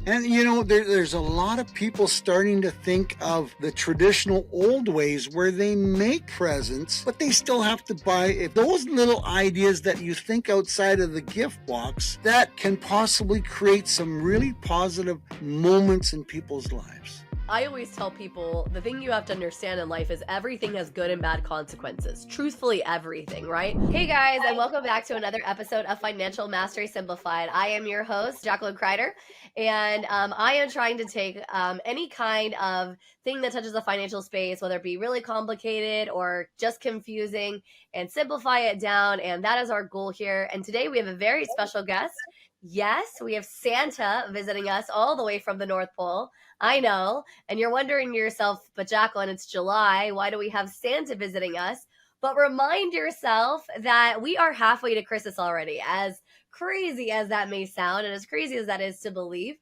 And there's a lot of people starting to think of the traditional old ways where they make presents, but they still have to buy those little ideas that you think outside of the gift box that can possibly create some really positive moments in people's lives. I always tell people the thing you have to understand in life is everything has good and bad consequences. Truthfully, everything, right? Hey guys, and welcome back to another episode of Financial Mastery Simplified. I am your host, Jacqueline Crider, and I am trying to take any kind of thing that touches the financial space, whether it be really complicated or just confusing, and simplify it down. And that is our goal here. And today we have a very special guest. Yes, we have Santa visiting us all the way from the North Pole. I know. And you're wondering to yourself, but Jacqueline, it's July. Why do we have Santa visiting us? But remind yourself that we are halfway to Christmas already, as crazy as that may sound, and as crazy as that is to believe.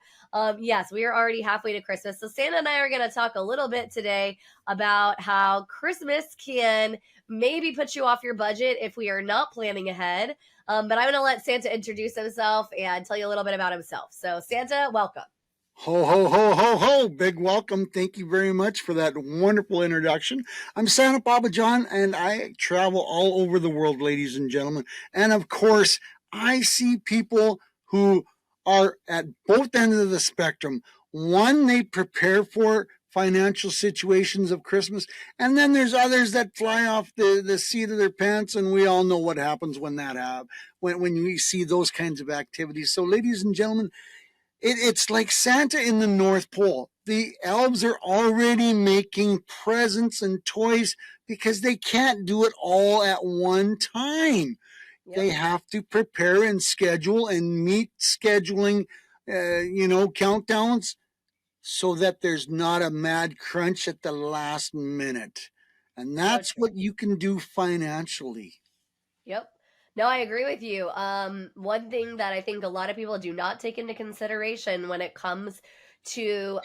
Yes, we are already halfway to Christmas. So Santa and I are going to talk a little bit today about how Christmas can maybe put you off your budget if we are not planning ahead. But I'm going to let Santa introduce himself and tell you a little bit about himself. So Santa, welcome. Ho, ho, ho, ho, ho. Big welcome. Thank you very much for that wonderful introduction. I'm Santa Papa John, and I travel all over the world, ladies and gentlemen. And of course, I see people who are at both ends of the spectrum. One, they prepare for financial situations of Christmas, and then there's others that fly off the seat of their pants, and we all know what happens when that happens, when you see those kinds of activities. So, ladies and gentlemen, it's like Santa in the North Pole. The elves are already making presents and toys because they can't do it all at one time. Yep. They have to prepare and schedule and meet scheduling, countdowns so that there's not a mad crunch at the last minute. And that's what you can do financially. Yep. No, I agree with you. One thing that I think a lot of people do not take into consideration when it comes to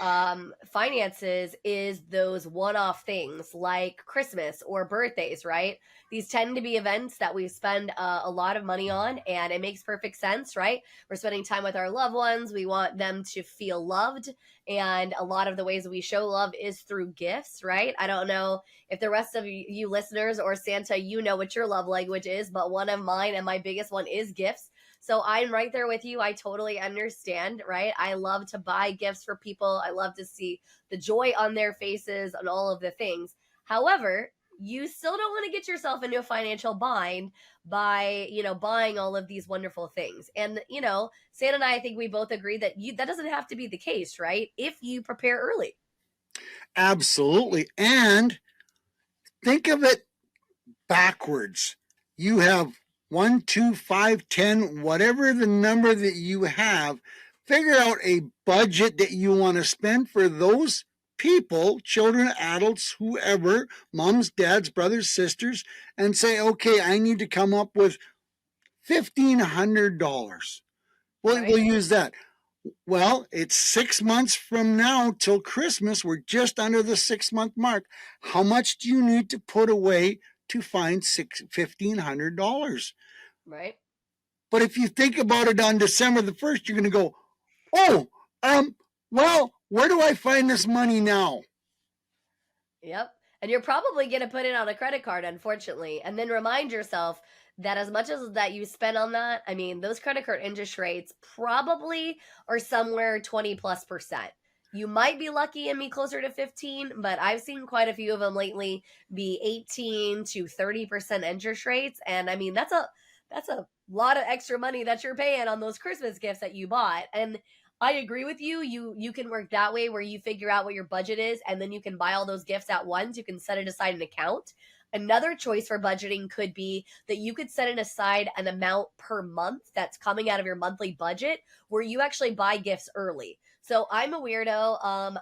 finances is those one-off things like Christmas or birthdays, right? These tend to be events that we spend a lot of money on, and it makes perfect sense, right? We're spending time with our loved ones. We want them to feel loved, and a lot of the ways we show love is through gifts, right? I don't know if the rest of you listeners or Santa, you know what your love language is, but one of mine and my biggest one is gifts. So I'm right there with you. I totally understand, right? I love to buy gifts for people. I love to see the joy on their faces and all of the things. However, you still don't want to get yourself into a financial bind by, buying all of these wonderful things. And, Santa and I think we both agree that that doesn't have to be the case, right? If you prepare early. Absolutely. And think of it backwards. You have 1, 2, 5, 10, whatever the number that you have, figure out a budget that you want to spend for those people, children, adults, whoever, moms, dads, brothers, sisters, and say, okay, I need to come up with $1,500. We'll use that. Well, it's 6 months from now till Christmas. We're just under the 6-month mark. How much do you need to put away to find $1,500? Right. But if you think about it on December the 1st, you're going to go, oh, well, where do I find this money now? Yep. And you're probably going to put it on a credit card, unfortunately. And then remind yourself that as much as that you spend on that, I mean, those credit card interest rates probably are somewhere 20+%. You might be lucky and be closer to 15, but I've seen quite a few of them lately be 18 to 30% interest rates. And I mean, that's a lot of extra money that you're paying on those Christmas gifts that you bought. And I agree with you. You can work that way where you figure out what your budget is and then you can buy all those gifts at once. You can set it aside an account. Another choice for budgeting could be that you could set aside an amount per month that's coming out of your monthly budget where you actually buy gifts early. So I'm a weirdo.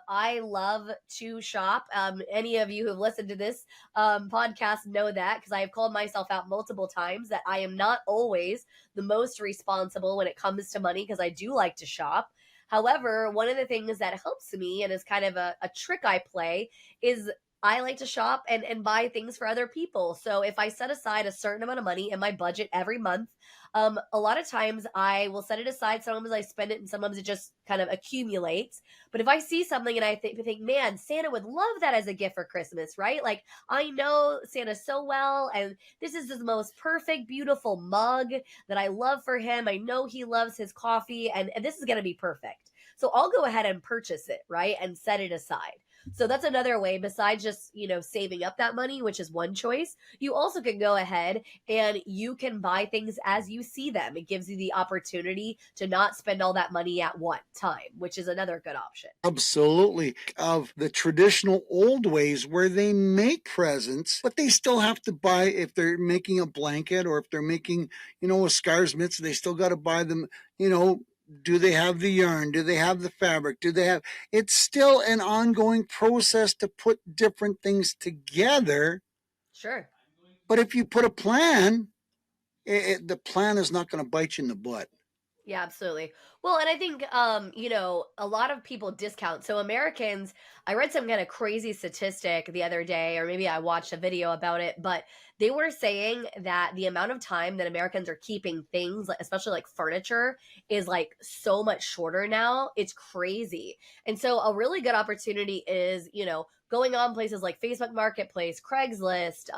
I love to shop. Any of you who've listened to this podcast know that because I have called myself out multiple times that I am not always the most responsible when it comes to money because I do like to shop. However, one of the things that helps me and is kind of a trick I play is I like to shop and buy things for other people. So if I set aside a certain amount of money in my budget every month, a lot of times I will set it aside. Sometimes I spend it, and sometimes it just kind of accumulates. But if I see something and I think, man, Santa would love that as a gift for Christmas, right? Like I know Santa so well, and this is the most perfect, beautiful mug that I love for him. I know he loves his coffee, and this is going to be perfect. So I'll go ahead and purchase it, right? And set it aside. So that's another way besides just, saving up that money, which is one choice. You also can go ahead and you can buy things as you see them. It gives you the opportunity to not spend all that money at one time, which is another good option. Absolutely. Of the traditional old ways where they make presents, but they still have to buy, if they're making a blanket or if they're making, a scarves mitts, they still got to buy them, do they have the yarn? Do they have the fabric? Do they have, it's still an ongoing process to put different things together. Sure. But if you put a plan, the plan is not going to bite you in the butt. Yeah, absolutely. Well, and I think a lot of people discount. So Americans, I read some kind of crazy statistic the other day, or maybe I watched a video about it, but they were saying that the amount of time that Americans are keeping things, especially like furniture, is like so much shorter now. It's crazy. And so a really good opportunity is, going on places like Facebook Marketplace, Craigslist,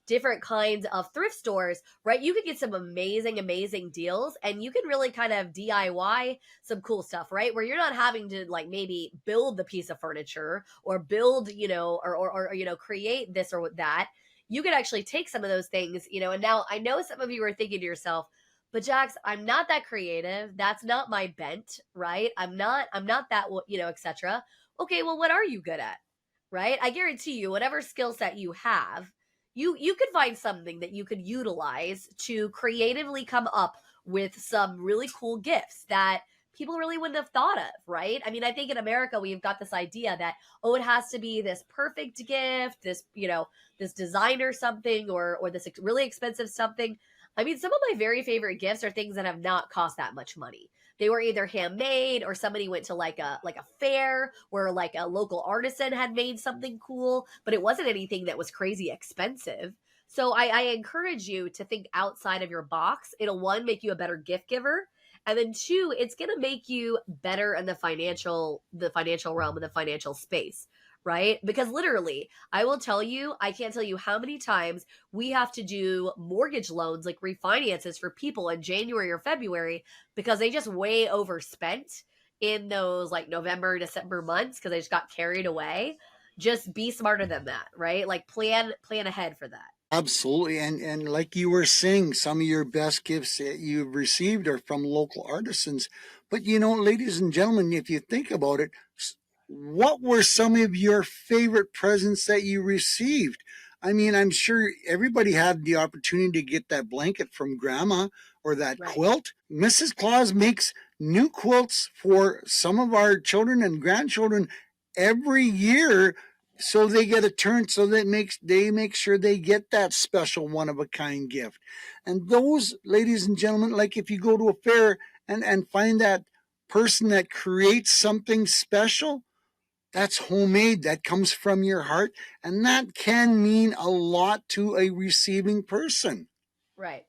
different kinds of thrift stores, right? You could get some amazing, amazing deals, and you can really kind of DIY some cool stuff, right? Where you're not having to like maybe build the piece of furniture or build, or create this or that. You could actually take some of those things, and now I know some of you are thinking to yourself, but Jax, I'm not that creative. That's not my bent, right? I'm not that, etc. Okay, well, what are you good at? Right? I guarantee you, whatever skill set you have, you could find something that you could utilize to creatively come up with some really cool gifts that people really wouldn't have thought of, right? I mean, I think in America we've got this idea that, oh, it has to be this perfect gift, this designer something, or this really expensive something. I mean, some of my very favorite gifts are things that have not cost that much money. They were either handmade, or somebody went to like a fair where like a local artisan had made something cool, but it wasn't anything that was crazy expensive. So I encourage you to think outside of your box. It'll, one, make you a better gift giver, and then two, it's going to make you better in the financial realm, in the financial space, right? Because literally, I will tell you, I can't tell you how many times we have to do mortgage loans, like refinances for people in January or February, because they just way overspent in those like November, December months because they just got carried away. Just be smarter than that, right? Like plan ahead for that. Absolutely. And like you were saying, some of your best gifts that you've received are from local artisans. But ladies and gentlemen, if you think about it, what were some of your favorite presents that you received? I mean, I'm sure everybody had the opportunity to get that blanket from grandma or that Right. quilt. Mrs. Claus makes new quilts for some of our children and grandchildren every year, so they get a turn, so that makes they make sure they get that special one of a kind gift. And those, ladies and gentlemen, like if you go to a fair and find that person that creates something special, that's homemade, that comes from your heart, and that can mean a lot to a receiving person. Right.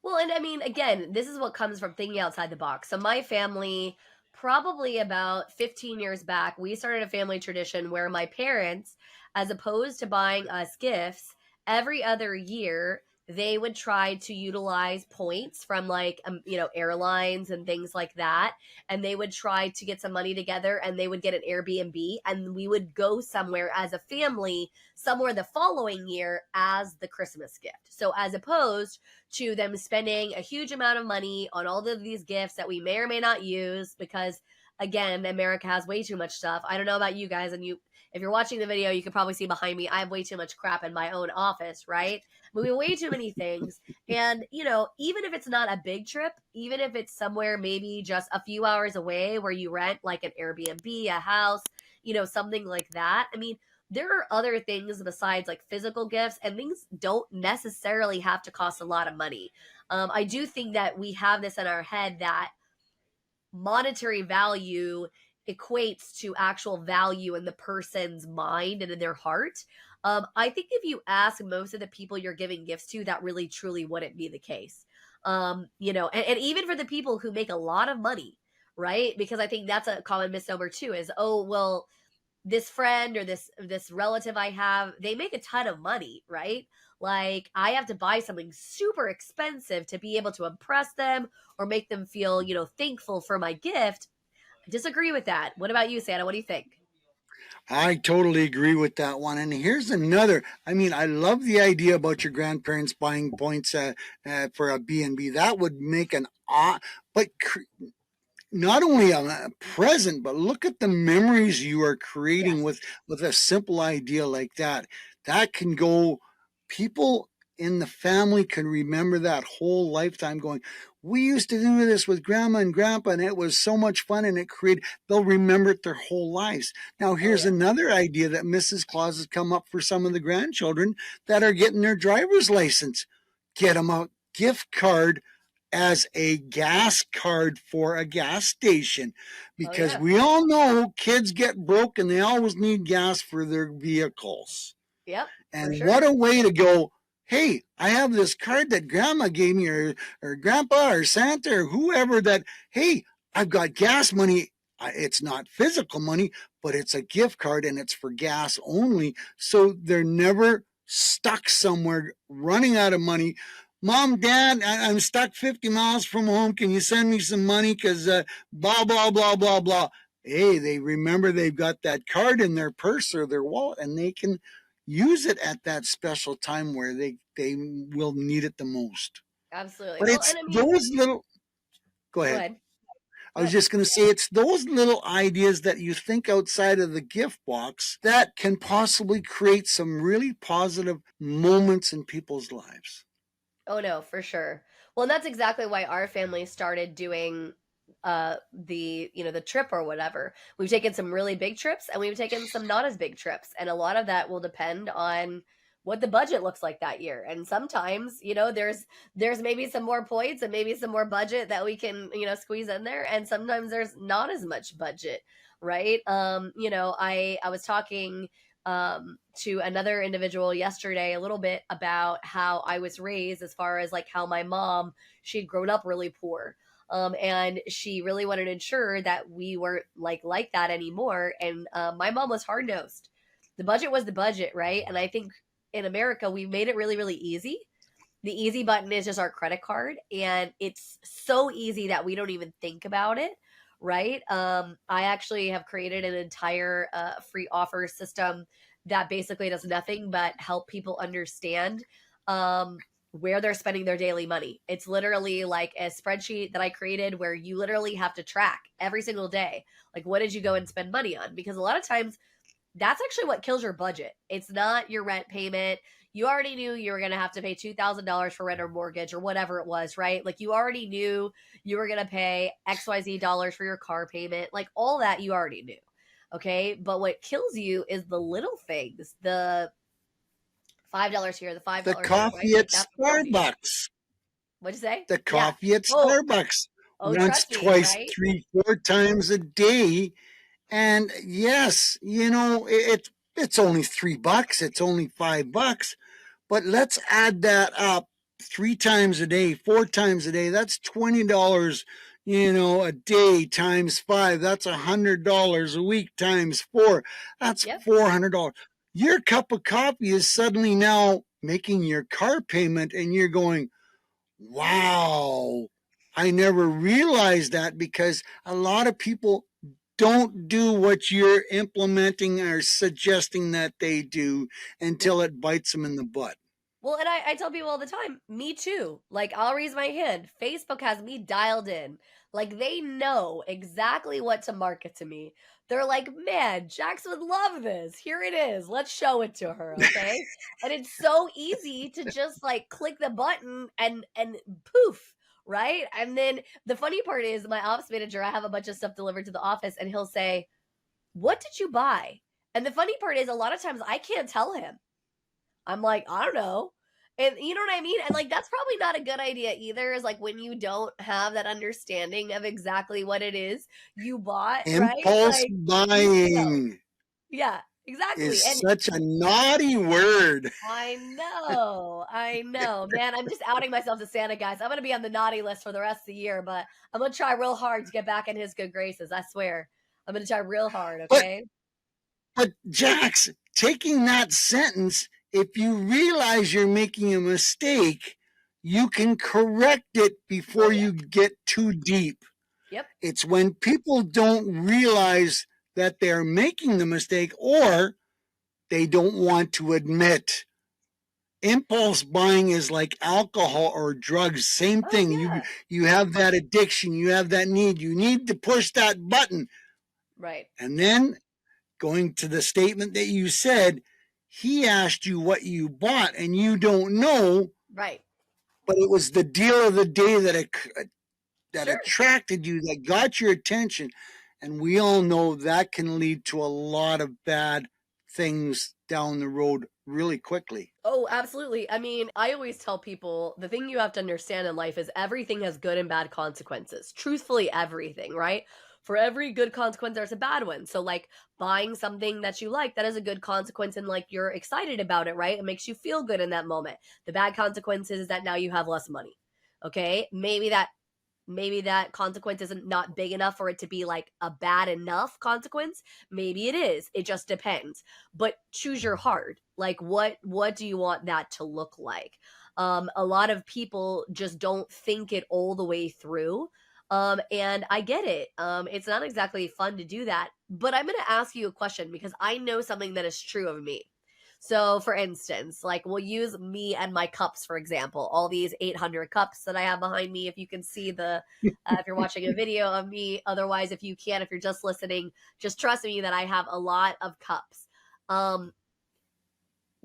Well, and I mean, again, this is what comes from thinking outside the box. So, my family, probably about 15 years back, we started a family tradition where my parents, as opposed to buying us gifts every other year, they would try to utilize points from like, airlines and things like that. And they would try to get some money together, and they would get an Airbnb, and we would go somewhere as a family somewhere the following year as the Christmas gift. So, as opposed to them spending a huge amount of money on all of these gifts that we may or may not use, because again, America has way too much stuff. I don't know about you guys, and if you're watching the video, you can probably see behind me, I have way too much crap in my own office, right? We have way too many things. And, even if it's not a big trip, even if it's somewhere maybe just a few hours away where you rent like an Airbnb, a house, something like that. I mean, there are other things besides like physical gifts, and things don't necessarily have to cost a lot of money. I do think that we have this in our head that monetary value equates to actual value in the person's mind and in their heart. I think if you ask most of the people you're giving gifts to, that really truly wouldn't be the case. And even for the people who make a lot of money, right? Because I think that's a common misnomer too is, oh, well, this friend or this relative I have, they make a ton of money, right? Like I have to buy something super expensive to be able to impress them or make them feel, thankful for my gift. I disagree with that. What about you, Santa? What do you think? I totally agree with that one. And here's another. I mean, I love the idea about your grandparents buying points for a B&B. That would make an but not only a present, but look at the memories you are creating Yes. with a simple idea like that. That can go. People in the family can remember that whole lifetime. Going, we used to do this with grandma and grandpa, and it was so much fun, and it created. They'll remember it their whole lives. Now, Oh here's yeah. another idea that Mrs. Claus has come up for some of the grandchildren that are getting their driver's license. Get them a gift card as a gas card for a gas station, Oh because yeah. we all know kids get broke and they always need gas for their vehicles. Yep, for And what sure. a way to go. Hey, I have this card that grandma gave me, or grandpa, or Santa, or whoever, that, hey, I've got gas money. It's not physical money, but it's a gift card and it's for gas only. So they're never stuck somewhere running out of money. Mom, Dad, I'm stuck 50 miles from home. Can you send me some money? Because blah, blah, blah, blah, blah. Hey, they remember they've got that card in their purse or their wallet, and they can use it at that special time where they will need it the most. Absolutely. But Well, it's and I mean, those little, go go ahead. ahead. I Go was ahead. just going to say, it's those little ideas that you think outside of the gift box that can possibly create some really positive moments in people's lives. Oh no, for sure. Well, and that's exactly why our family started doing the trip or whatever. We've taken some really big trips and we've taken some not as big trips, and a lot of that will depend on what the budget looks like that year. And sometimes, there's maybe some more points and maybe some more budget that we can, squeeze in there, and sometimes there's not as much budget, right? I was talking to another individual yesterday a little bit about how I was raised, as far as like how my mom, she'd grown up really poor. And she really wanted to ensure that we weren't like that anymore. And my mom was hard nosed. The budget was the budget, right? And I think in America we made it really, really easy. The easy button is just our credit card, and it's so easy that we don't even think about it, right? I actually have created an entire free offer system that basically does nothing but help people understand where they're spending their daily money. It's literally like a spreadsheet that I created where you literally have to track every single day, like, what did you go and spend money on? Because a lot of times that's actually what kills your budget. It's not your rent payment. You already knew you were going to have to pay $2,000 for rent or mortgage or whatever it was, right? Like you already knew you were going to pay XYZ dollars for your car payment. Like all that you already knew. Okay. But what kills you is the little things, the $5 here, the $5 The there, right? coffee Like at that's what kills you. Starbucks. What'd you say? The Yeah. coffee at Oh, Starbucks. oh, Once, trust me, twice, right? three, four times a day. And yes, it's only $3. It's only $5. But let's add that up three times a day, four times a day. That's $20, a day times five. That's $100 a week times four. That's Yep. $400. Your cup of coffee is suddenly now making your car payment, and you're going, wow, I never realized that, because a lot of people don't do what you're implementing or suggesting that they do Yep. until it bites them in the butt. Well, and I tell people all the time, me too. Like, I'll raise my hand. Facebook has me dialed in. Like, they know exactly what to market to me. They're like, man, Jax would love this. Here it is. Let's show it to her. Okay. And it's so easy to just like click the button and poof. Right. And then the funny part is, my ops manager, I have a bunch of stuff delivered to the office, and he'll say, what did you buy? And the funny part is, a lot of times I can't tell him. I'm like, I don't know. And you know what I mean? And like that's probably not a good idea either, is like when you don't have that understanding of exactly what it is you bought, right? Impulse Like you feel. buying Yeah, exactly. is And such a naughty word. I know, man. I'm just outing myself to Santa, guys. I'm gonna be on the naughty list for the rest of the year, but I'm gonna try real hard to get back in his good graces. I swear. I'm gonna try real hard, But okay? but Jax, taking that sentence, if you realize you're making a mistake, you can correct it Oh before yeah. you get too deep. Yep. It's when people don't realize that they're making the mistake or they don't want to admit. Impulse buying is like alcohol or drugs, same Oh thing. you yeah. you have that addiction, you have that need, you need to push that button. Right. And then going to the statement that you said, he asked you what you bought and you don't know, Right. but it was the deal of the day that Sure. attracted you, that got your attention. And we all know that can lead to a lot of bad things down the road really quickly. Oh, absolutely. I mean, I always tell people the thing you have to understand in life is everything has good and bad consequences. Truthfully, everything, right? For every good consequence, there's a bad one. So, like buying something that you like, that is a good consequence, and like you're excited about it, right? It makes you feel good in that moment. The bad consequences is that now you have less money. Okay. Maybe that consequence isn't not big enough for it to be like a bad enough consequence. Maybe it is, it just depends. But choose your heart. Like what do you want that to look like? A lot of people just don't think it all the way through. And I get it. It's not exactly fun to do that, but I'm going to ask you a question because I know something that is true of me. So, for instance, like we'll use me and my cups, for example, all these 800 cups that I have behind me. If you can see if you're watching a video of me, otherwise, if you can, if you're just listening, just trust me that I have a lot of cups. Um,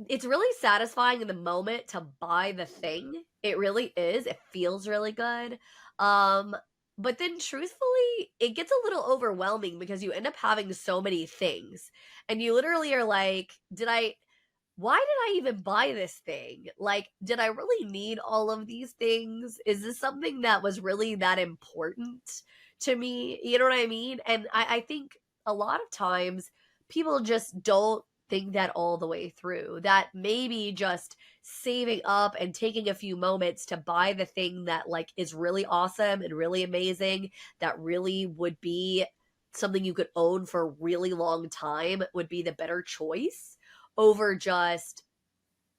it's really satisfying in the moment to buy the thing. It really is. It feels really good. Um, but then truthfully, it gets a little overwhelming because you end up having so many things. And you literally are like, why did I even buy this thing? Like, did I really need all of these things? Is this something that was really that important to me? You know what I mean? And I think a lot of times people just don't think that all the way through. That maybe just saving up and taking a few moments to buy the thing that like is really awesome and really amazing, that really would be something you could own for a really long time would be the better choice over just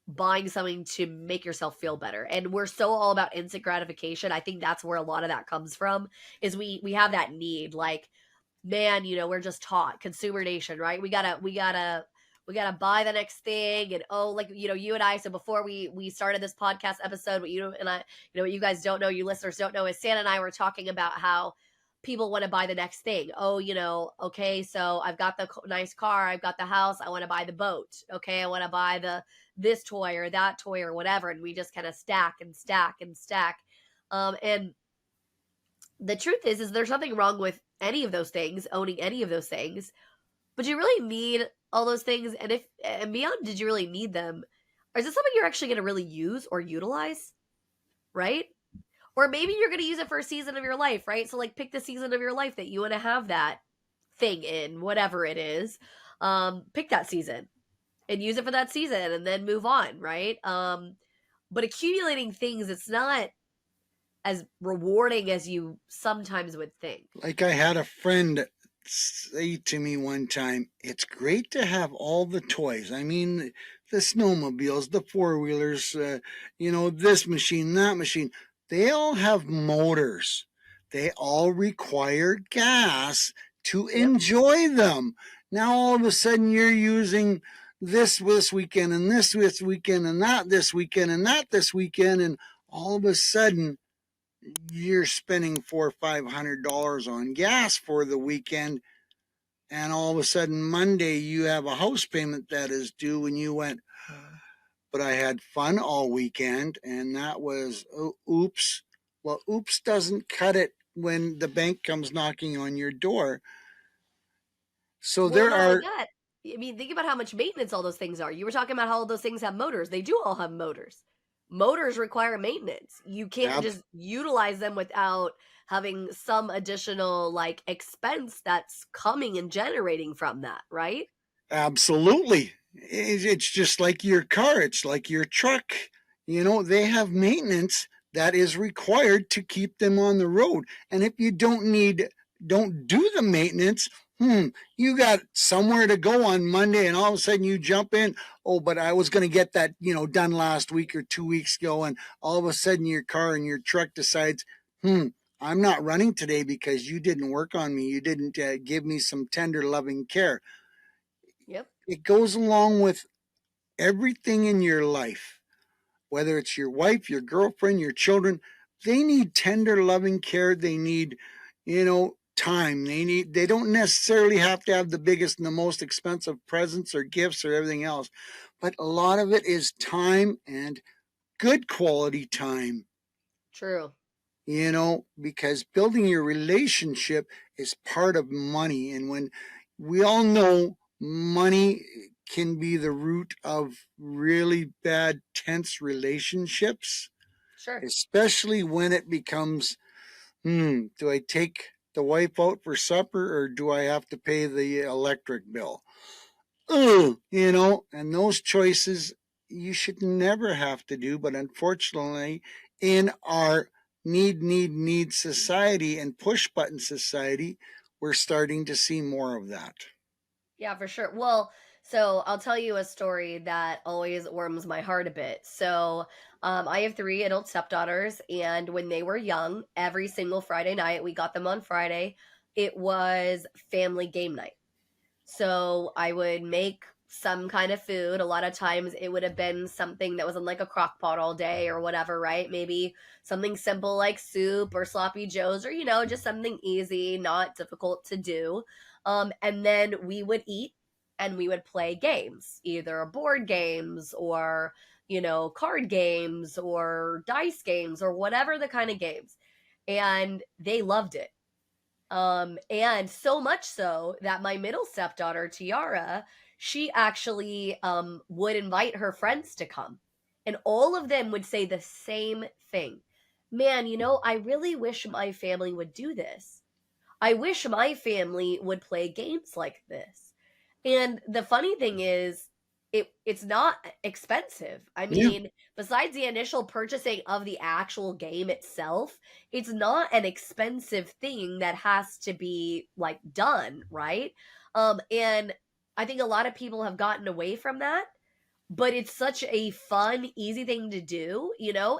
buying something to make yourself feel better. And we're so all about instant gratification. I think that's where a lot of that comes from, is we have that need, like, man, we're just taught consumer nation, right? We gotta buy the next thing. And oh, like, you and I, so before we started this podcast episode, what you and I, what you guys don't know, you listeners don't know, is Santa and I were talking about how people want to buy the next thing. Oh, okay, so I've got the nice car, I've got the house, I want to buy the boat. Okay, I want to buy this toy or that toy or whatever, and we just kind of stack and stack and stack. And the truth is there's nothing wrong with any of those things, owning any of those things, but you really need all those things. And beyond, did you really need them? Or is it something you're actually going to really use or utilize, right? Or maybe you're going to use it for a season of your life, right? So like pick the season of your life that you want to have that thing in, whatever it is. Pick that season and use it for that season and then move on, right? But accumulating things, it's not as rewarding as you sometimes would think. Like I had a friend say to me one time, it's great to have all the toys. I mean, the snowmobiles, the four wheelers, this machine, that machine. They all have motors. They all require gas to Yep. enjoy them. Now all of a sudden you're using this weekend and this weekend and that this weekend and that this weekend, and all of a sudden you're spending $400 or $500 on gas for the weekend, and all of a sudden Monday you have a house payment that is due, and you went, but I had fun all weekend, and that was oops. Well, oops doesn't cut it when the bank comes knocking on your door. So Well, there not only are, that, I mean, think about how much maintenance all those things are. You were talking about how all those things have motors. They do all have motors. motors require maintenance. You can't Ab- just utilize them without having some additional like expense that's coming and generating from that, right? Absolutely. It's just like your car, it's like your truck. They have maintenance that is required to keep them on the road. And if you don't do the maintenance, you got somewhere to go on Monday and all of a sudden you jump in, oh, but I was going to get that, done last week or 2 weeks ago. And all of a sudden your car and your truck decides, I'm not running today because you didn't work on me. You didn't give me some tender, loving care. Yep. It goes along with everything in your life, whether it's your wife, your girlfriend, your children. They need tender, loving care. They need, time. They don't necessarily have to have the biggest and the most expensive presents or gifts or everything else, but a lot of it is time and good quality time. True. Because building your relationship is part of money. And when we all know money can be the root of really bad, tense relationships, Sure. especially when it becomes, do I take the wife out for supper or do I have to pay the electric bill? And those choices you should never have to do. But unfortunately, in our need society and push button society, we're starting to see more of that. Yeah, for sure. Well, so I'll tell you a story that always warms my heart a bit. So, I have three adult stepdaughters, and when they were young, every single Friday night, we got them on Friday, it was family game night. So I would make some kind of food. A lot of times it would have been something that was in like a crock pot all day or whatever, right? Maybe something simple like soup or sloppy joes or, just something easy, not difficult to do. And then we would eat and we would play games, either board games or, card games or dice games or whatever the kind of games. And they loved it. And so much so that my middle stepdaughter, Tiara, she actually would invite her friends to come. And all of them would say the same thing. Man, I really wish my family would do this. I wish my family would play games like this. And the funny thing is, it's not expensive. I Yeah. mean, besides the initial purchasing of the actual game itself, it's not an expensive thing that has to be like done, right? And I think a lot of people have gotten away from that, but it's such a fun, easy thing to do,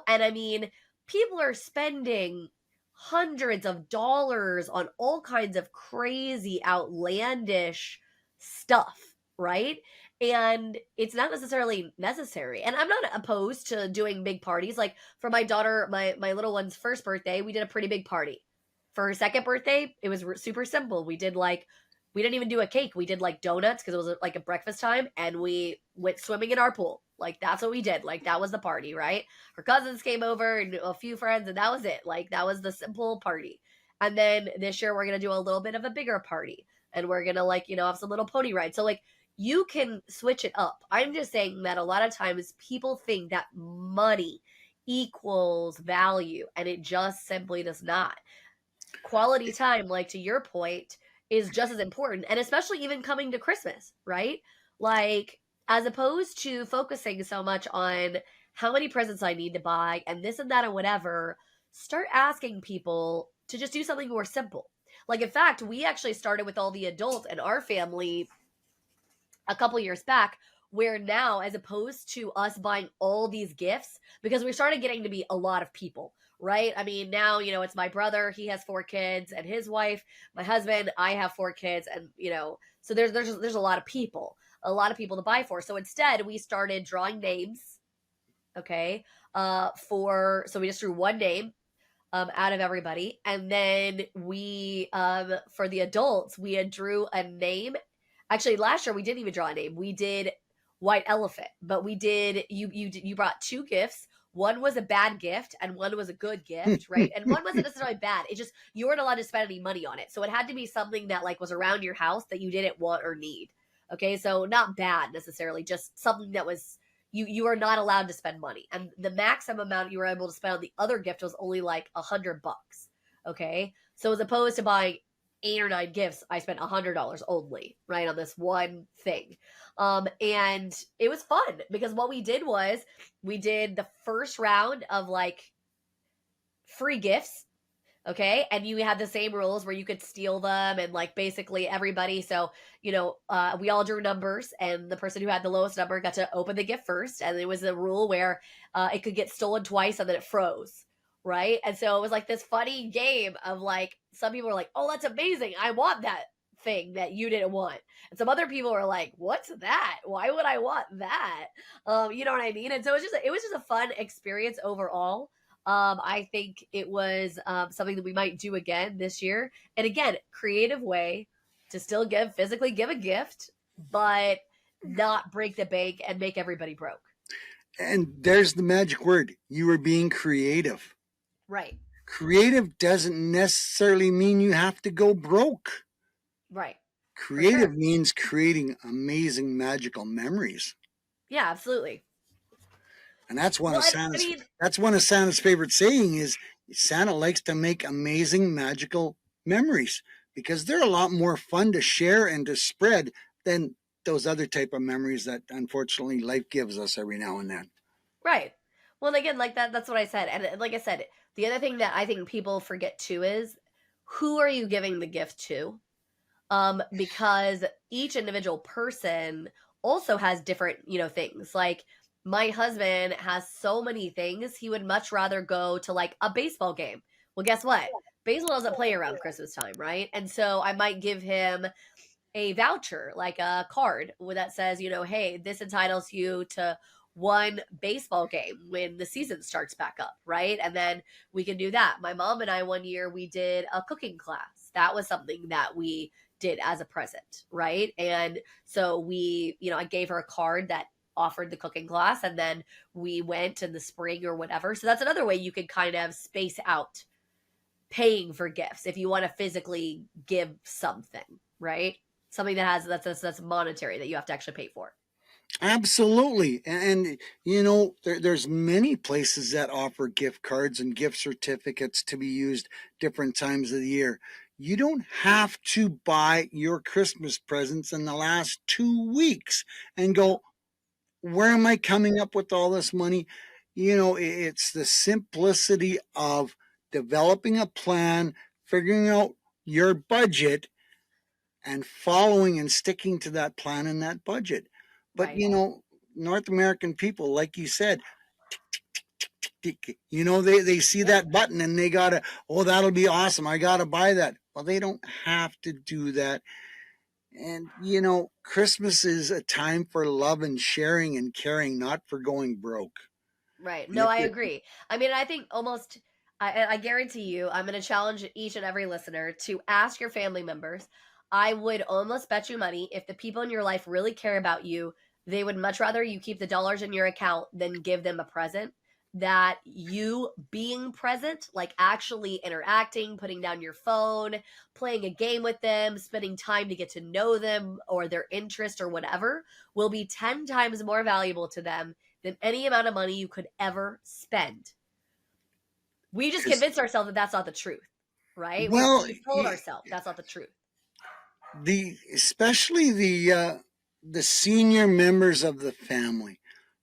And I mean, people are spending hundreds of dollars on all kinds of crazy, outlandish stuff, right? And it's not necessarily necessary. And I'm not opposed to doing big parties. Like for my daughter, my little one's first birthday, we did a pretty big party. For her second birthday, it was super simple. We didn't even do a cake. We did like donuts because it was like a breakfast time, and we went swimming in our pool. Like that's what we did. Like that was the party, right? Her cousins came over and a few friends, and that was it. Like that was the simple party. And then this year we're gonna do a little bit of a bigger party, and we're gonna like have some little pony rides. So like you can switch it up. I'm just saying that a lot of times people think that money equals value, and it just simply does not. Quality time, like to your point, is just as important. And especially even coming to Christmas, right? Like, as opposed to focusing so much on how many presents I need to buy and this and that and whatever, start asking people to just do something more simple. Like, in fact, we actually started with all the adults in our family a couple years back, where now, as opposed to us buying all these gifts, because we started getting to be a lot of people, right? I mean, now, it's my brother, he has 4 kids, and his wife, my husband, I have 4 kids, and, so there's a lot of people to buy for. So instead, we started drawing names, okay, so we just drew one name out of everybody. And then we, for the adults, we had drew a name. Actually, last year we didn't even draw a name. We did white elephant, but we did, you brought 2 gifts. One was a bad gift and one was a good gift, right? And one wasn't necessarily bad. It just, you weren't allowed to spend any money on it. So it had to be something that like was around your house that you didn't want or need. Okay. So not bad necessarily, just something that was, you are not allowed to spend money, and the maximum amount you were able to spend on the other gift was only like $100. Okay, so as opposed to buying 8 or 9 gifts, I spent $100 only, right, on this one thing. And it was fun because what we did was we did the first round of like free gifts. Okay, and you had the same rules where you could steal them, and like basically everybody. So we all drew numbers, and the person who had the lowest number got to open the gift first. And there was a rule where it could get stolen twice, and then it froze, right? And so it was like this funny game of like, some people were like, "Oh, that's amazing! I want that thing that you didn't want," and some other people were like, "What's that? Why would I want that?" You know what I mean? And so it was just a fun experience overall. I think it was something that we might do again this year. And again, creative way to still physically give a gift, but not break the bank and make everybody broke. And there's the magic word. You were being creative. Right. Creative doesn't necessarily mean you have to go broke. Right. For Creative sure. means creating amazing, magical memories. Yeah, absolutely. And that's one Well, of I Santa's mean, that's one of Santa's favorite saying is Santa likes to make amazing, magical memories because they're a lot more fun to share and to spread than those other type of memories that unfortunately life gives us every now and then. right. Well, again, like that's what I said. And like I said, the other thing that I think people forget too is, who are you giving the gift to? Because each individual person also has different, things. Like my husband has so many things. He would much rather go to like a baseball game. Well, guess what? Baseball doesn't play around Christmas time, right? And so I might give him a voucher, like a card that says, hey, this entitles you to one baseball game when the season starts back up, right? And then we can do that. My mom and I, one year, we did a cooking class. That was something that we did as a present, right? And so I gave her a card that offered the cooking class, and then we went in the spring or whatever. So that's another way you can kind of space out paying for gifts if you want to physically give something, right? Something that has that's monetary that you have to actually pay for. Absolutely. And there's many places that offer gift cards and gift certificates to be used different times of the year. You don't have to buy your Christmas presents in the last 2 weeks and go, where am I coming up with all this money? It's the simplicity of developing a plan, figuring out your budget, and following and sticking to that plan and that budget. But, Right. North American people, like you said, they see Yep. that button and they gotta, oh, that'll be awesome. I gotta buy that. Well, they don't have to do that. And, Christmas is a time for love and sharing and caring, not for going broke. Right. And No, I agree. I mean, I think almost, I guarantee you, I'm going to challenge each and every listener to ask your family members. I would almost bet you money, if the people in your life really care about you, they would much rather you keep the dollars in your account than give them a present. That you being present, like actually interacting, putting down your phone, playing a game with them, spending time to get to know them or their interest or whatever, will be 10 times more valuable to them than any amount of money you could ever spend. We just convinced ourselves that that's not the truth, right? We, well, we told ourselves that's not the truth. especially the senior members of the family,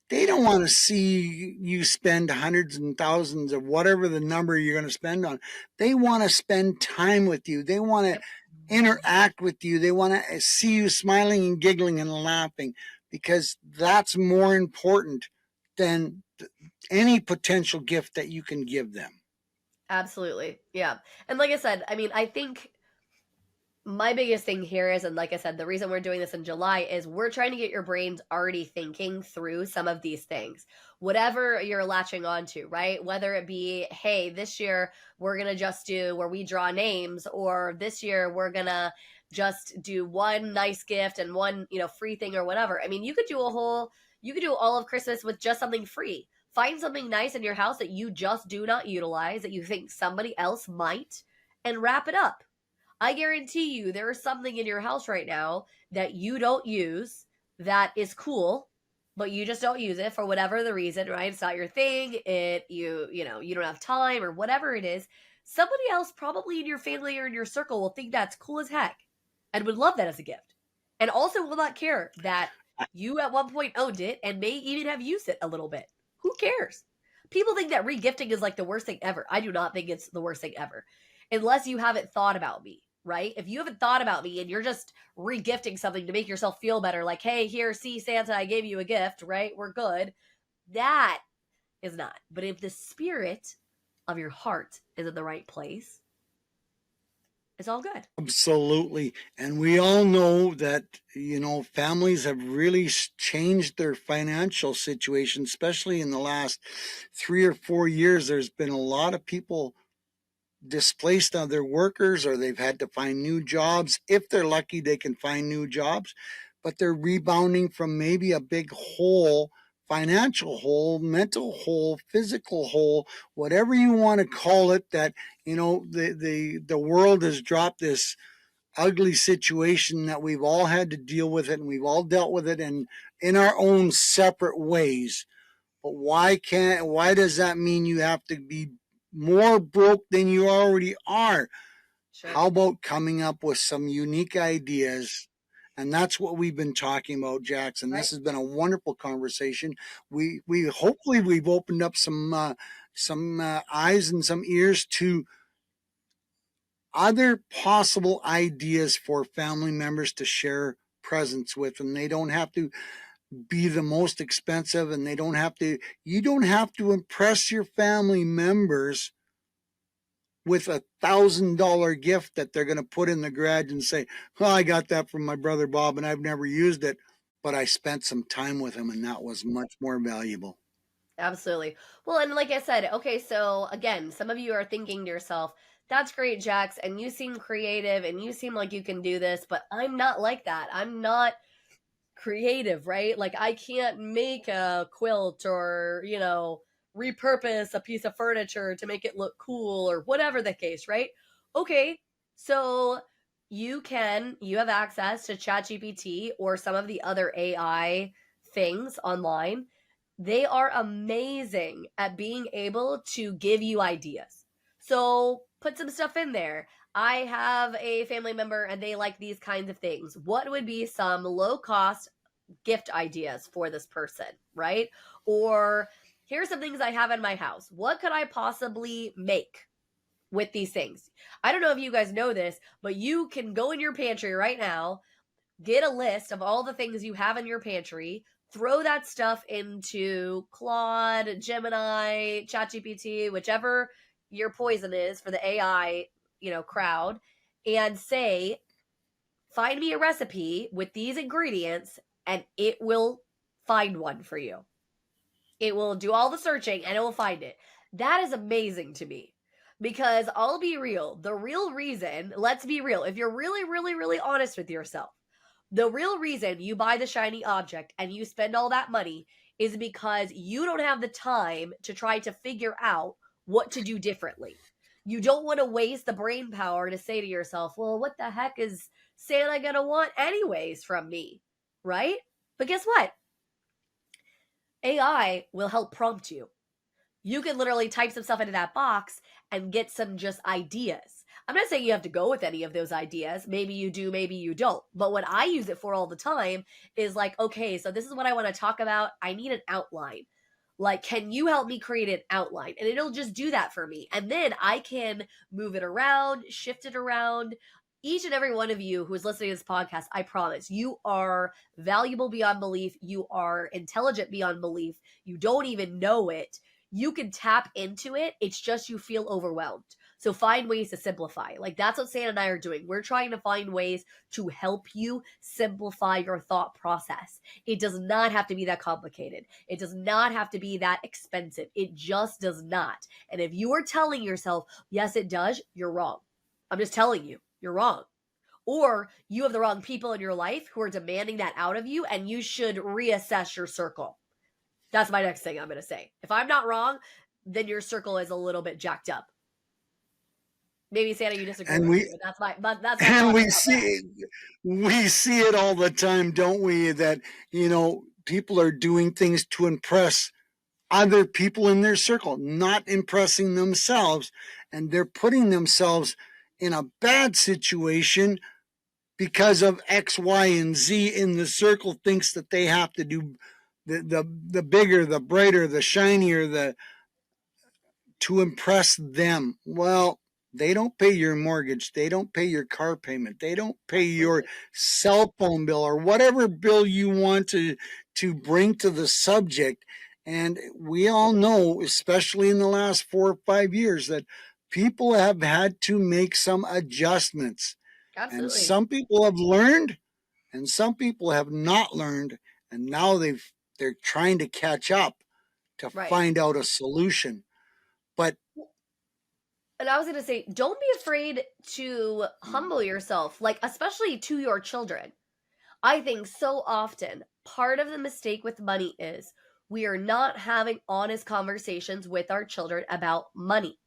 they Yep. don't want to see you spend hundreds and thousands of whatever the number you're going to spend on. They want to spend time with you. They want to Yep. interact with you. They want to see you smiling and giggling and laughing because that's more important than any potential gift that you can give them. Absolutely. Yeah. And like I said, I mean, I think my biggest thing here is, and like I said, the reason we're doing this in July is we're trying to get your brains already thinking through some of these things, whatever you're latching onto, right? Whether it be, hey, this year we're going to just do where we draw names, or this year we're going to just do one nice gift and one, free thing or whatever. I mean, you could do all of Christmas with just something free. Find something nice in your house that you just do not utilize, that you think somebody else might, and wrap it up. I guarantee you there is something in your house right now that you don't use that is cool but you just don't use it for whatever the reason, right? It's not your thing. You don't have time or whatever it is. Somebody else probably in your family or in your circle will think that's cool as heck and would love that as a gift. And also will not care that you at one point owned it and may even have used it a little bit. Who cares? People think that regifting is like the worst thing ever. I do not think it's the worst thing ever. Unless you haven't thought about me, right? If you haven't thought about me and you're just regifting something to make yourself feel better, like, hey, here, see, Santa, I gave you a gift, right? We're good. That is not. But if the spirit of your heart is in the right place, it's all good. Absolutely. And we all know that, families have really changed their financial situation, especially in the last 3 or 4 years. There's been a lot of people displaced other workers, or they've had to find new jobs. If they're lucky, they can find new jobs, but they're rebounding from maybe a big hole, financial hole, mental hole, physical hole, whatever you want to call it, that, the world has dropped this ugly situation that we've all had to deal with it, and we've all dealt with it in our own separate ways. But why does that mean you have to be more broke than you already are? Sure. How about coming up with some unique ideas? And that's what we've been talking about, Jackson. Right. This has been a wonderful conversation. We hopefully we've opened up some eyes and some ears to other possible ideas for family members to share presents with, and they don't have to be the most expensive, and you don't have to impress your family members with $1,000 gift that they're going to put in the garage and say, well, I got that from my brother Bob and I've never used it, but I spent some time with him and that was much more valuable. Absolutely. Well, and like I said, okay, so again, some of you are thinking to yourself, that's great, Jax, and you seem creative and you seem like you can do this, but I'm not like that. I'm not creative, right? Like I can't make a quilt or, repurpose a piece of furniture to make it look cool or whatever the case, right? Okay. So you have access to ChatGPT or some of the other AI things online. They are amazing at being able to give you ideas. So put some stuff in there. I have a family member and they like these kinds of things. What would be some low cost gift ideas for this person, right? Or here's some things I have in my house. What could I possibly make with these things? I don't know if you guys know this, but you can go in your pantry right now, get a list of all the things you have in your pantry, throw that stuff into Claude, Gemini, ChatGPT, whichever your poison is for the AI, crowd, and say, find me a recipe with these ingredients, and it will find one for you. It will do all the searching and it will find it. That is amazing to me. Because I'll be real, the real reason, let's be real, if you're really, really, really honest with yourself, the real reason you buy the shiny object and you spend all that money is because you don't have the time to try to figure out what to do differently. You don't want to waste the brain power to say to yourself, well, what the heck is Santa gonna want anyways from me, right? But guess what? AI will help prompt you. You can literally type some stuff into that box and get some just ideas. I'm not saying you have to go with any of those ideas. Maybe you do, maybe you don't. But what I use it for all the time is like, okay, so this is what I want to talk about. I need an outline. Like, can you help me create an outline? And it'll just do that for me. And then I can move it around, shift it around. Each and every one of you who is listening to this podcast, I promise, you are valuable beyond belief. You are intelligent beyond belief. You don't even know it. You can tap into it. It's just you feel overwhelmed. So find ways to simplify. Like that's what Santa and I are doing. We're trying to find ways to help you simplify your thought process. It does not have to be that complicated. It does not have to be that expensive. It just does not. And if you are telling yourself, yes, it does, you're wrong. I'm just telling you, you're wrong. Or you have the wrong people in your life who are demanding that out of you, and you should reassess your circle. That's my next thing I'm going to say. If I'm not wrong, then your circle is a little bit jacked up. Maybe Santa, you disagree And with we me, but that's and we we see it all the time, don't we? That people are doing things to impress other people in their circle, not impressing themselves, and they're putting themselves in a bad situation because of X, Y, and Z in the circle thinks that they have to do the bigger, the brighter, the shinier, the to impress them. Well, they don't pay your mortgage, they don't pay your car payment, they don't pay your cell phone bill or whatever bill you want to bring to the subject. And we all know, especially in the last 4 or 5 years, that people have had to make some adjustments. And Absolutely. some people have learned and some people have not learned, and now they're trying to catch up to Right. find out a solution. But And I was going to say, don't be afraid to humble yourself, like, especially to your children. I think so often part of the mistake with money is we are not having honest conversations with our children about money.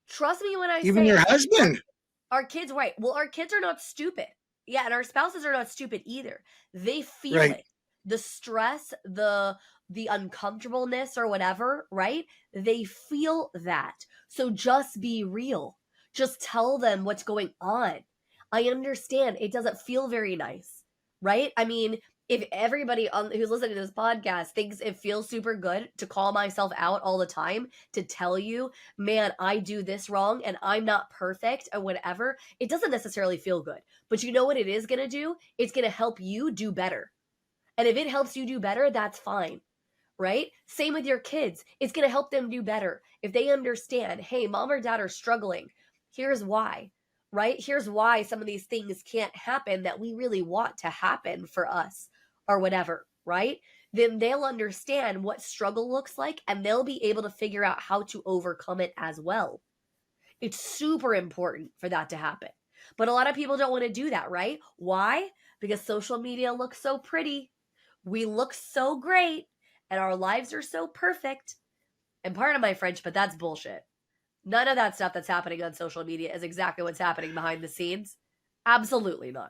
Trust me when I even your say our husband, our kids, right? Well, our kids are not stupid. Yeah, and our spouses are not stupid either. They feel right? it. The stress, the uncomfortableness or whatever, right? They feel that. So just be real. Just tell them what's going on. I understand it doesn't feel very nice, right? I mean, if everybody on who's listening to this podcast thinks it feels super good to call myself out all the time, to tell you, man, I do this wrong and I'm not perfect or whatever, it doesn't necessarily feel good. But you know what it is going to do? It's going to help you do better. And if it helps you do better, that's fine, right? Same with your kids. It's going to help them do better. If they understand, hey, mom or dad are struggling, here's why, right? Here's why some of these things can't happen that we really want to happen for us or whatever, right? Then they'll understand what struggle looks like and they'll be able to figure out how to overcome it as well. It's super important for that to happen. But a lot of people don't want to do that, right? Why? Because social media looks so pretty. We look so great and our lives are so perfect. And pardon my French, but that's bullshit. None of that stuff that's happening on social media is exactly what's happening behind the scenes. Absolutely not.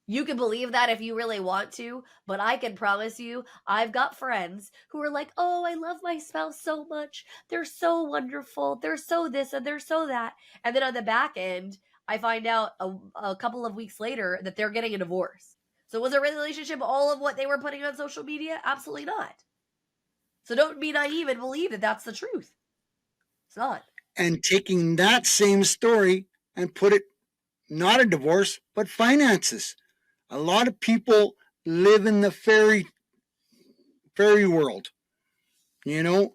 You can believe that if you really want to, but I can promise you, I've got friends who are like, oh, I love my spouse so much. They're so wonderful. They're so this and they're so that. And then on the back end, I find out a couple of weeks later that they're getting a divorce. So was their relationship all of what they were putting on social media? Absolutely not. So don't be naive and believe that that's the truth. It's not. And taking that same story and put it not a divorce, but finances. A lot of people live in the fairy world. You know,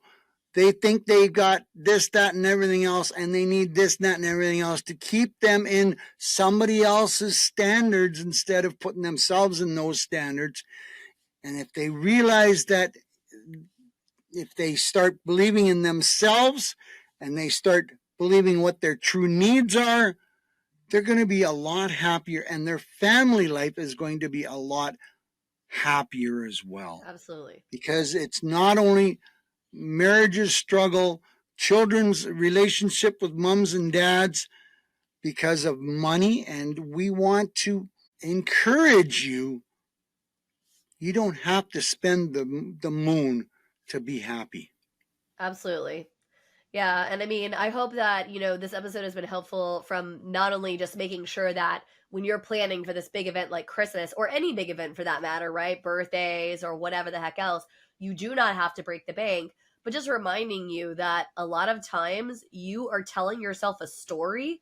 they think they've got this, that, and everything else, and they need this, that, and everything else to keep them in somebody else's standards instead of putting themselves in those standards. And if they realize that, if they start believing in themselves and they start believing what their true needs are, they're going to be a lot happier and their family life is going to be a lot happier as well. Absolutely. Because it's not only marriages struggle, children's relationship with mums and dads because of money, and we want to encourage you. You don't have to spend the moon to be happy. Absolutely. Yeah, and I mean, I hope that, this episode has been helpful from not only just making sure that when you're planning for this big event like Christmas or any big event for that matter, right? Birthdays or whatever the heck else, you do not have to break the bank, but just reminding you that a lot of times you are telling yourself a story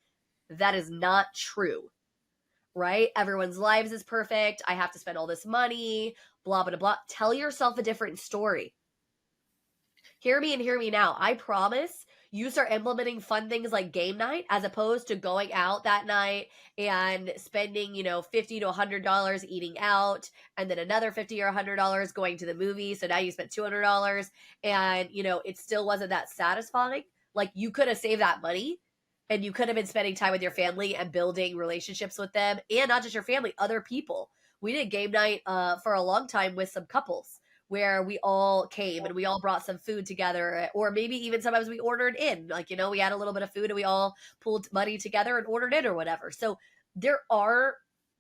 that is not true, right? Everyone's lives is perfect. I have to spend all this money, blah, blah, blah. Tell yourself a different story. Hear me and hear me now. I promise you start implementing fun things like game night as opposed to going out that night and spending, $50 to $100 eating out and then another $50 or $100 going to the movie. So now you spent $200 and, it still wasn't that satisfying. Like you could have saved that money and you could have been spending time with your family and building relationships with them and not just your family, other people. We did game night for a long time with some couples where we all came and we all brought some food together, or maybe even sometimes we ordered in, like, we had a little bit of food and we all pulled money together and ordered in or whatever. So there are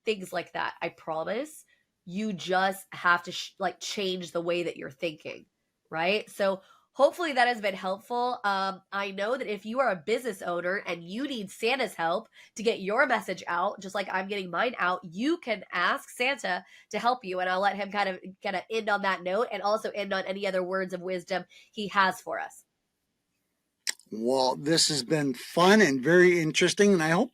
things like that. I promise You just have to like change the way that you're thinking, right? So hopefully that has been helpful. I know that if you are a business owner and you need Santa's help to get your message out, just like I'm getting mine out, you can ask Santa to help you. And I'll let him kind of end on that note and also end on any other words of wisdom he has for us. Well, this has been fun and very interesting, and I hope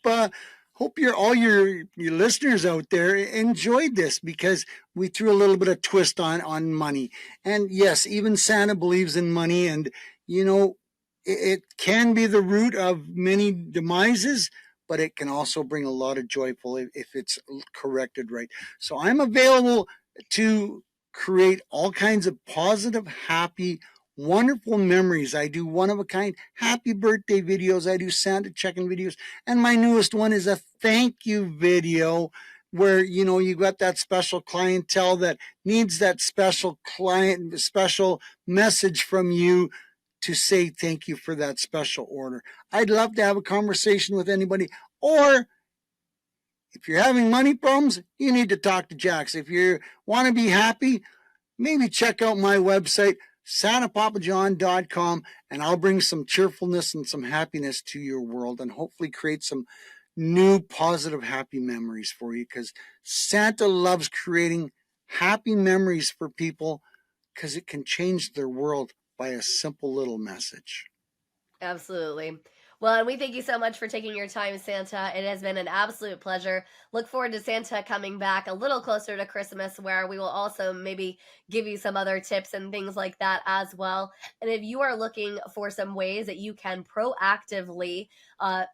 your listeners out there enjoyed this, because we threw a little bit of twist on money. And yes, even Santa believes in money, and you know it can be the root of many demises, but it can also bring a lot of joyful if it's corrected right. So I'm available to create all kinds of positive, happy, wonderful memories. I do one of a kind happy birthday videos. I do Santa check-in videos. And my newest one is a thank you video where, you got that special clientele that needs that special message from you to say thank you for that special order. I'd love to have a conversation with anybody. Or if you're having money problems, you need to talk to Jax. If you want to be happy, maybe check out my website, santapapajohn.com, and I'll bring some cheerfulness and some happiness to your world, and hopefully create some new positive happy memories for you, because Santa loves creating happy memories for people, because it can change their world by a simple little message. Absolutely. Well, and we thank you so much for taking your time, Santa. It has been an absolute pleasure. Look forward to Santa coming back a little closer to Christmas, where we will also maybe give you some other tips and things like that as well. And if you are looking for some ways that you can proactively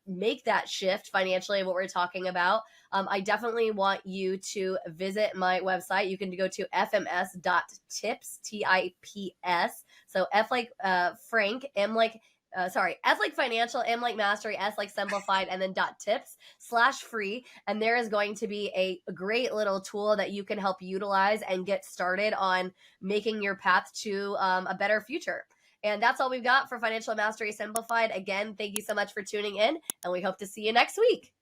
make that shift financially, what we're talking about, I definitely want you to visit my website. You can go to fms.tips, TIPS. So F like Frank, M like F like financial, M like mastery, S like simplified, and then .tips/free. And there is going to be a great little tool that you can help utilize and get started on making your path to a better future. And that's all we've got for Financial Mastery Simplified. Again, thank you so much for tuning in, and we hope to see you next week.